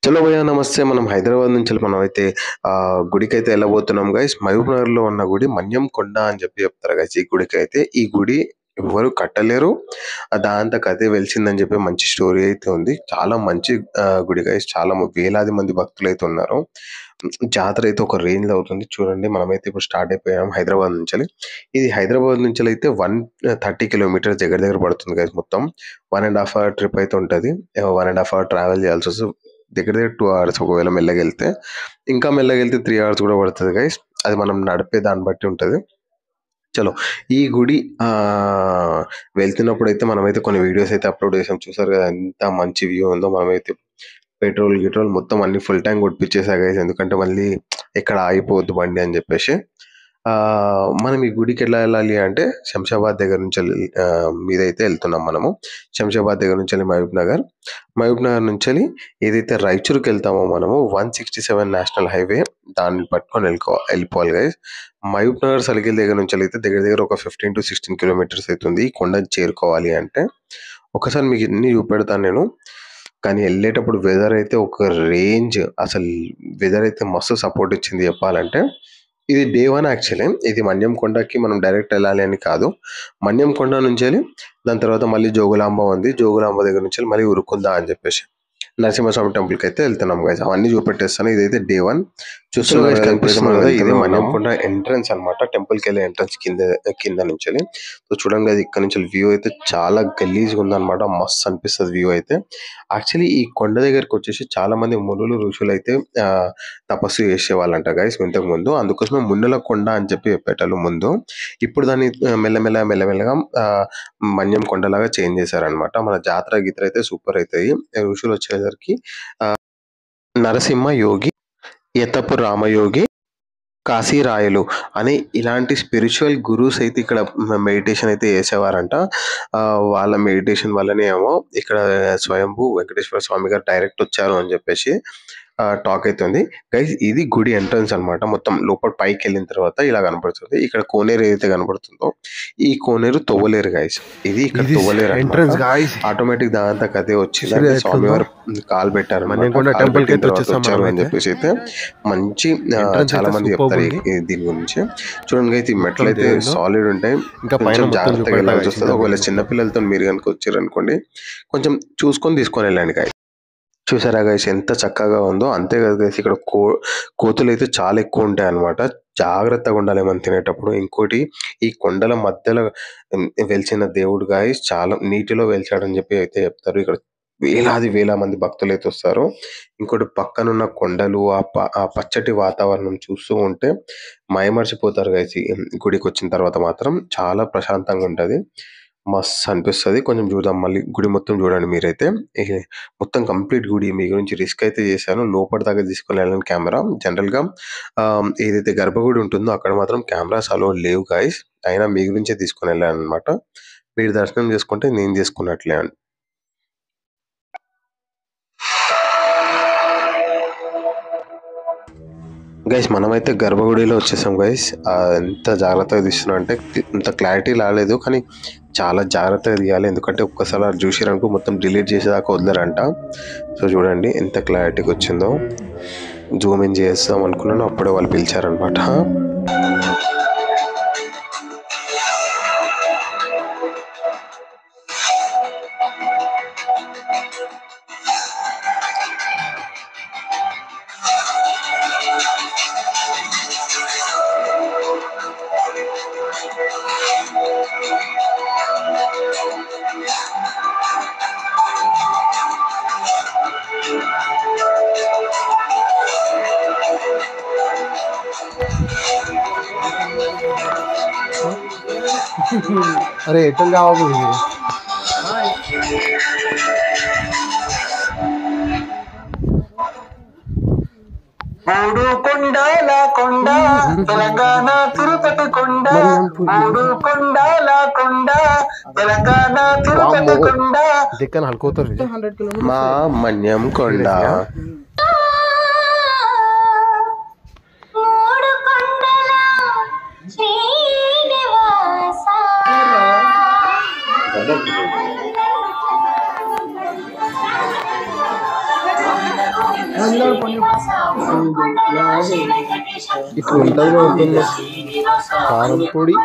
చలో భయ్యా నమస్తే. మనం హైదరాబాద్ నుంచి మనమైతే గుడికైతే ఎళ్ళబోతున్నాం గైస్. మహబూబ్‌నగర్‌లో ఉన్న గుడి మన్యం కొండ అని చెప్తారు గైస్ ఈ గుడికైతే. ఈ గుడి ఎవ్వరు కట్టలేరు. దానంతకు అదే వెలిసిందని చెప్పి మంచి స్టోరీ అయితే ఉంది. చాలా మంచి గుడి గైస్. చాలా వేలాది మంది భక్తులైతే ఉన్నారు. జాతర అయితే ఒక రేంజ్‌లో అవుతుంది. చూడండి మనమైతే ఇప్పుడు స్టార్ట్ అయిపోయాం హైదరాబాద్ నుంచెల్లి. ఇది హైదరాబాద్ నుంచెలైతే 130 కిలోమీటర్స్ దగ్గర దగ్గర పడుతుంది గైస్ మొత్తం. 1 ½ అవర్ ట్రిప్ అయితే ఉంటది. 1 ½ అవర్ ట్రావెల్ చేయాల్సొస్తది. దగ్గర దగ్గర 2 అవర్స్ ఒకవేళ మెల్లగెళ్తే. ఇంకా మెల్లగెళ్తే 3 అవర్స్ కూడా పడతది గైస్. అది మనం నడిపే దాన్ని బట్టి ఉంటది. చలో ఈ గుడి వెళ్తున్నప్పుడైతే మనమైతే కొన్ని వీడియోస్ అయితే అప్‌లోడ్ చేసాం. చూసారు కదా ఎంత మంచి వ్యూ ఉందో. మనమైతే గిట్రోల్ మొత్తం అన్ని ఫుల్ ట్యాంక్ కొట్టిపిచ్చేసా గైస్. ఎందుకంటే మళ్ళీ ఎక్కడ ఆగిపోవద్దు బండి అని చెప్పేసి. మనం ఈ గుడికి ఎట్లా వెళ్ళాలి అంటే శంషాబాద్ దగ్గర నుంచెల్లి మీదైతే వెళ్తున్నాం మనము. శంషాబాద్ దగ్గర నుంచెల్లి మహబూబ్‌నగర్. మహబూబ్‌నగర్ నుంచెల్లి ఏదైతే రాయచూర్‌కెళ్తామో మనము 167 నేషనల్ హైవే దాన్ని పట్టుకొని వెళ్ళిపోవాలి గైస్. మహబూబ్‌నగర్ సర్కిల్ దగ్గర నుంచెల్లయితే దగ్గర దగ్గర ఒక 15-16 కిలోమీటర్స్ అయితుంది ఈ కొండని చేరుకోవాలి అంటే. ఒకసారి మీకు ఇన్ని చూపెడతాను నేను. కానీ ఎళ్ళేటప్పుడు వెదర్ అయితే ఒక రేంజ్. అసలు వెదర్ అయితే మస్తు సపోర్ట్ ఇచ్చింది చెప్పాలంటే. ఇది డే 1 యాక్చువల్లీ. ఇది మన్యం కొండకి మనం డైరెక్ట్ వెళ్ళాలి అని కాదు. మన్యం కొండ నుంచెల్లి దాని తర్వాత మళ్ళీ జోగులాంబ ఉంది. జోగులాంబ దగ్గర నుంచెల్లి మళ్ళీ ఉరుకుంద అని చెప్పేసి నరసింహస్వామి టెంపుల్‌కి అయితే వెళ్తున్నాం గైస్. అవన్నీ చూపెట్టేస్తాను. ఇదైతే డే 1 చూస్తున్నారు కదా ఇప్పుడైతే మనం ఇది మన్యం కొండ ఎంట్రన్స్ అన్నమాట. టెంపుల్‌కెళ్ళే ఎంట్రన్స్ కింద నుంచెల్లి. సో చూడండి గైస్ ఇక్కడ నుంచి వ్యూ అయితే చాలా గలీజ్‌గా ఉందన్నమాట. మస్తు అనిపిస్తది వ్యూ అయితే. యాక్చువల్లీ ఈ కొండ దగ్గరకొచ్చేసి చాలా మంది మునులు, ఋషులైతే తపస్సు చేసేవాళ్ళంట గైస్ ఇంతకుముందు. అందుకోసమే మునుల కొండ అని చెప్పి పెట్టారు ముందు. ఇప్పుడు దాన్ని మెల్లమెల్లగా మన్యం కొండలాగా చేంజ్ చేశారన్నమాట. మన జాతర గీతర అయితే సూపర్ అయితాయి. ఋషులు వచ్చేసరికి నరసింహ యోగి, యతపు రామయోగి, కాశీరాయలు అని ఇలాంటి స్పిరిచువల్ గురూస్ అయితే ఇక్కడ మెడిటేషన్ అయితే చేసేవారంట. వాళ్ళ మెడిటేషన్ వల్లనే ఏమో ఇక్కడ స్వయంభూ వెంకటేశ్వర స్వామి గారు డైరెక్ట్ వచ్చారు అని చెప్పేసి టాక్ అయితుంది. గైస్ ఇది గుడి ఎంట్రన్స్ అన్నమాట. మొత్తం లోపల పైకెళ్ళిన తర్వాత ఇలా కనపడుతుంది. ఇక్కడ కోనేరు ఏదైతే కనపడుతుందో ఈ కోనేరు తవ్వలేరు గైస్. ఇది ఇక్కడ తవ్వలేరు ఎంట్రన్స్ గాయ్స్. ఆటోమేటిక్ దానంతకు అదే వచ్చింది. స్వామివారు కాలు పెట్టారు వచ్చారు అని చెప్పేసి అయితే మంచి చాలా మంది చెప్తారు దీని గురించి. చూడండి గైస్ ఈ మెట్లు అయితే సాలిడ్ ఉంటాయి. కొంచెం జాగ్రత్తగా వెళ్ళాల్సి వస్తుంది. ఒకవేళ చిన్నపిల్లలతో మీరు కనుక వచ్చారు అనుకోండి కొంచెం చూసుకొని తీసుకొని వెళ్ళండి గైస్. చూసారా గైస్ ఎంత చక్కగా ఉందో. అంతే కదా గైస్ ఇక్కడ కోతులు అయితే చాలా ఎక్కువ ఉంటాయి అన్నమాట. జాగ్రత్తగా ఉండాలి మనం తినేటప్పుడు. ఇంకోటి ఈ కొండల మధ్యలో వెలిసిన దేవుడు గైస్ చాలా నీటిలో వెలిచాడని చెప్పి అయితే చెప్తారు. ఇక్కడ వేల మంది భక్తులు అయితే వస్తారు. ఇంకోటి పక్కనున్న కొండలు ఆ పచ్చటి వాతావరణం చూస్తూ ఉంటే మైమర్చిపోతారు గైస్. ఈ గుడికి వచ్చిన తర్వాత మాత్రం చాలా ప్రశాంతంగా ఉంటది. మస్తు అనిపిస్తది. కొంచెం చూద్దాం మళ్ళీ గుడి మొత్తం చూడండి మీరైతే. మొత్తం కంప్లీట్ గుడి మీ గురించి రిస్క్ అయితే చేశాను. లోపటి దాకా తీసుకొని వెళ్ళాను కెమెరా. జనరల్‌గా ఏదైతే గర్భగుడి ఉంటుందో అక్కడ మాత్రం కెమెరాస్ అలో లేవు గైస్. అయినా మీ గురించే తీసుకొని వెళ్ళానన్నమాట. మీరు దర్శనం చేసుకుంటే నేను చేసుకున్నట్లే అని. గైస్ మనమైతే గర్భగుడిలో వచ్చేసాం గైస్. ఎంత జాగ్రత్తగా తీస్తున్నా అంటే ఇంత క్లారిటీ రాలేదు కానీ చాలా జాగ్రత్తగా తీయాలి. ఎందుకంటే ఒక్కసారి చూసిరనుకో మొత్తం డిలీట్ చేసేదాకా వదలరంట. సో చూడండి ఎంత క్లారిటీగా వచ్చిందో. జూమ్ ఇన్ చేస్తాం అనుకున్నాను అప్పుడే వాళ్ళు పిలిచారనమాట. अरे एयरटेल का आओगे మూడు కొండల కొండ తెలంగాణ తిరుపతి కొండ మూడు కొండల కొండ తెలంగాణ తిరుపతి కొండ देखा हल्को तो మా మన్యం కొండ ఇట్లా ఉంటుంది కారం పొడి